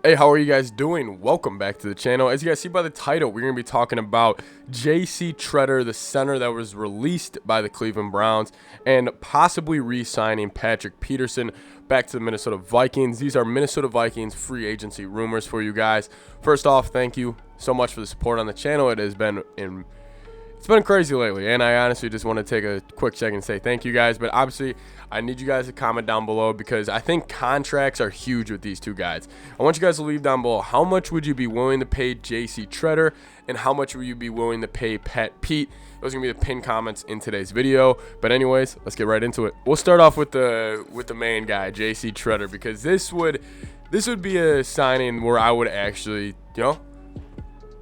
Hey, how are you guys doing? Welcome back to the channel. As you guys see by the title, we're going to be talking about JC Tretter, the center that was released by the Cleveland Browns, and possibly re-signing Patrick Peterson back to the Minnesota Vikings. These are Minnesota Vikings free agency rumors for you guys. First off, thank you so much for the support on the channel. It's been crazy lately, and I honestly just want to take a quick second and say thank you guys. But obviously, I need you guys to comment down below because I think contracts are huge with these two guys. I want you guys to leave down below how much would you be willing to pay JC Tretter and how much would you be willing to pay Pat Pete. Those are gonna be the pinned comments in today's video. But anyways, let's get right into it. We'll start off with the main guy, JC Tretter, because this would be a signing where I would actually,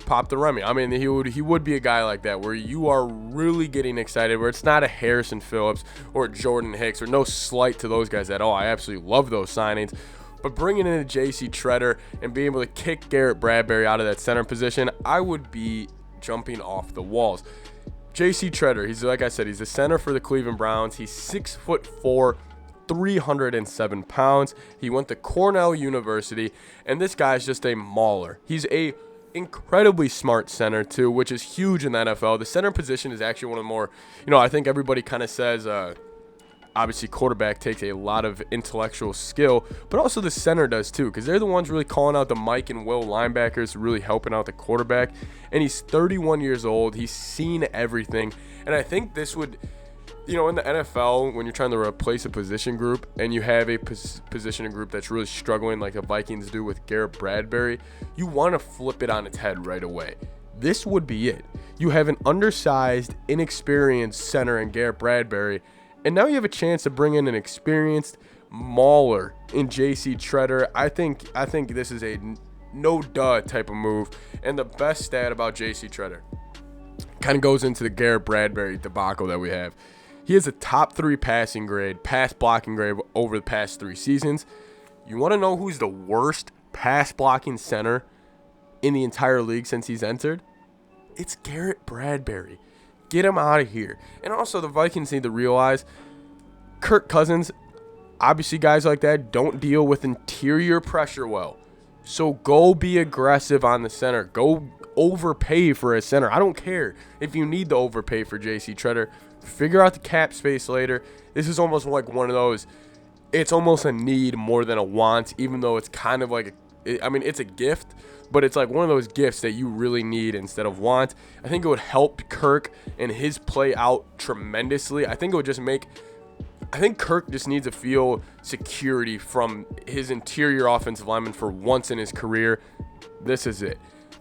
pop the Remy. I mean, he would be a guy like that where you are really getting excited, where it's not a Harrison Phillips or Jordan Hicks, or no slight to those guys at all. I absolutely love those signings. But bringing in a JC Tretter and being able to kick Garrett Bradbury out of that center position, I would be jumping off the walls. JC Tretter, he's, like I said, he's the center for the Cleveland Browns. He's 6'4", 307 pounds. He went to Cornell University, and this guy's just a mauler. He's a incredibly smart center too, which is huge in the NFL. The center position is actually one of the more, I think everybody kind of says, obviously quarterback takes a lot of intellectual skill, but also the center does too, because they're the ones really calling out the Mike and Will linebackers, really helping out the quarterback. And he's 31 years old. He's seen everything. And I think this would, in the NFL, when you're trying to replace a position group and you have a position group that's really struggling like the Vikings do with Garrett Bradbury, you want to flip it on its head right away. This would be it. You have an undersized, inexperienced center in Garrett Bradbury, and now you have a chance to bring in an experienced mauler in JC Tretter. I think this is a no-duh type of move. And the best stat about JC Tretter kind of goes into the Garrett Bradbury debacle that we have. He has a top 3 passing grade, pass blocking grade over the past 3 seasons. You want to know who's the worst pass blocking center in the entire league since he's entered? It's Garrett Bradbury. Get him out of here. And also, the Vikings need to realize Kirk Cousins, obviously guys like that don't deal with interior pressure well. So go be aggressive on the center. Go overpay for a center. I don't care if you need to overpay for JC Tretter. Figure out the cap space later. This is almost like one of those, it's almost a need more than a want, even though it's kind of like it's a gift, but it's like one of those gifts that you really need instead of want. I think it would help Kirk and his play out tremendously. I think Kirk just needs to feel security from his interior offensive lineman for once in his career. This is it.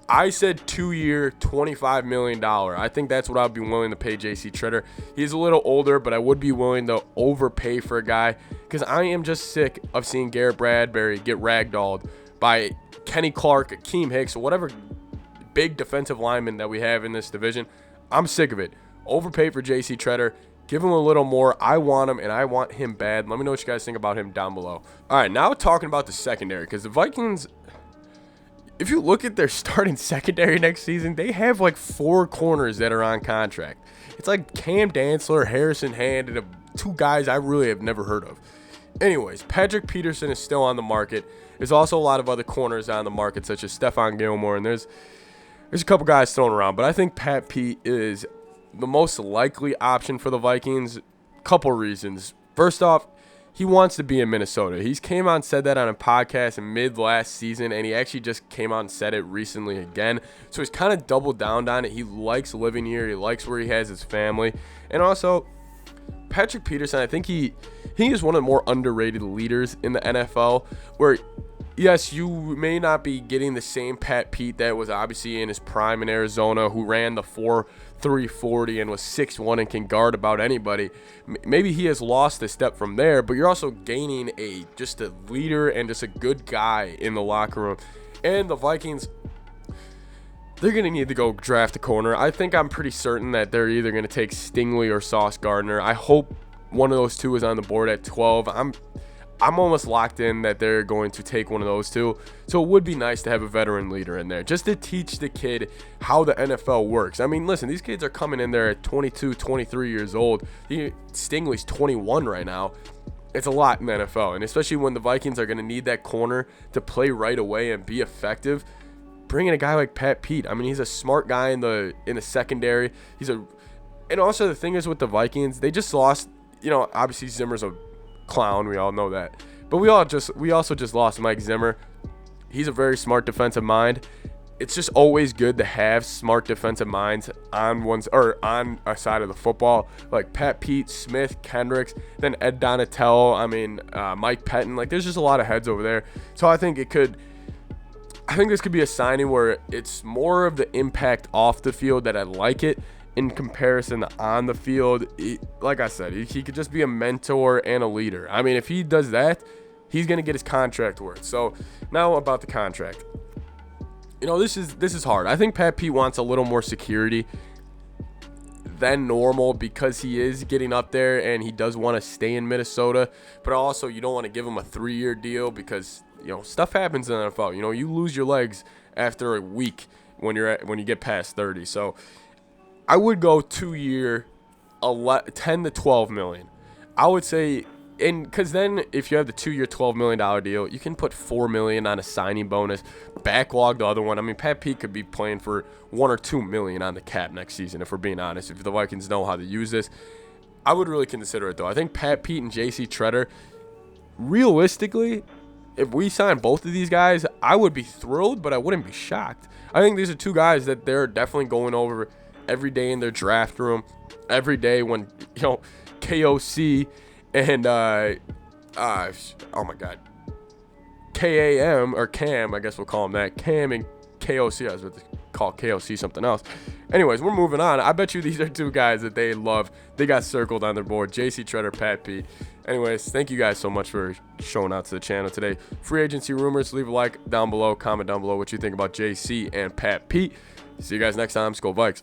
I said 2-year, $25 million. I think that's what I'd be willing to pay JC Tretter. He's a little older, but I would be willing to overpay for a guy because I am just sick of seeing Garrett Bradbury get ragdolled by Kenny Clark, Akeem Hicks, or whatever big defensive lineman that we have in this division. I'm sick of it. Overpay for JC Tretter. Give him a little more. I want him, and I want him bad. Let me know what you guys think about him down below. All right, now talking about the secondary, because the Vikings, if you look at their starting secondary next season, they have like 4 corners that are on contract. It's like Cam Dantzler, Harrison Hand, and 2 guys I really have never heard of. Anyways, Patrick Peterson is still on the market. There's also a lot of other corners on the market, such as Stephon Gilmore, and there's a couple guys thrown around. But I think Pat Pete is the most likely option for the Vikings. Couple reasons. First off, he wants to be in Minnesota. He came out and said that on a podcast in mid last season, and he actually just came out and said it recently again. So he's kind of doubled down on it. He likes living here. He likes where he has his family. And also, Patrick Peterson, I think he is one of the more underrated leaders in the NFL, where, yes, you may not be getting the same Pat Pete that was obviously in his prime in Arizona, who ran the 4.3 40 and was 6'1" and can guard about anybody. Maybe he has lost a step from there, but you're also gaining just a leader and just a good guy in the locker room. And the Vikings, they're going to need to go draft a corner. I'm pretty certain that they're either going to take Stingley or Sauce Gardner. I hope one of those two is on the board at 12. I'm almost locked in that they're going to take one of those two. So it would be nice to have a veteran leader in there just to teach the kid how the NFL works. I mean, listen, these kids are coming in there at 22, 23 years old. Stingley's 21 right now. it's a lot in the NFL, and especially when the Vikings are going to need that corner to play right away and be effective. Bringing a guy like Pat Pete, I mean, he's a smart guy in the secondary. And also the thing is with the Vikings, they just lost. Obviously Zimmer's a clown, we all know that, but we also just lost Mike Zimmer. He's a very smart defensive mind. It's just always good to have smart defensive minds on a side of the football, like Pat Pete, Smith, Kendricks, then Ed Donatello. I mean, Mike Pettin. Like, there's just a lot of heads over there. So I think this could be a signing where it's more of the impact off the field that I like it in comparison to on the field. Like I said, he could just be a mentor and a leader. I mean, if he does that, he's gonna get his contract worth. So now about the contract. This is hard. I think Pat Pete wants a little more security than normal because he is getting up there and he does want to stay in Minnesota. But also, you don't want to give him a 3-year deal because stuff happens in the NFL. You lose your legs after a week when you get past 30. So I would go 2-year, 10 to 12 million. I would say. And because then if you have the 2-year $12 million deal, you can put $4 million on a signing bonus, backlog the other one. I mean, Pat Pete could be playing for $1 or $2 million on the cap next season, if we're being honest. If the Vikings know how to use this, I would really consider it, though. I think Pat Pete and JC Tretter, realistically, if we sign both of these guys, I would be thrilled, but I wouldn't be shocked. I think these are two guys that they're definitely going over every day in their draft room, every day when, KOC and oh my God, KAM or Cam, I guess we'll call him that. Cam and KOC. I was about to call KOC something else. Anyways, we're moving on. I bet you these are two guys that they love. They got circled on their board. JC Tretter, Pat Pete. Anyways, thank you guys so much for showing out to the channel today. Free agency rumors. Leave a like down below. Comment down below what you think about JC and Pat Pete. See you guys next time. Skol Vikes.